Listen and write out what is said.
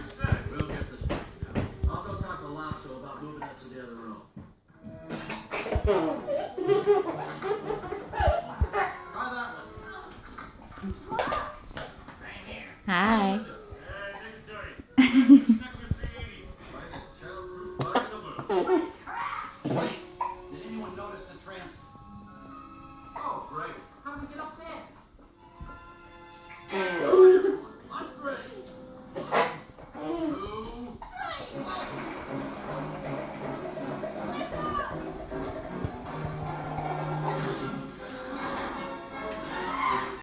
That's right. We'll get this straightened out. I'll go talk to Lotso about moving us to the other room. Try that one. Hi. Wait, did anyone notice the trans? Oh, great. How do we get up there?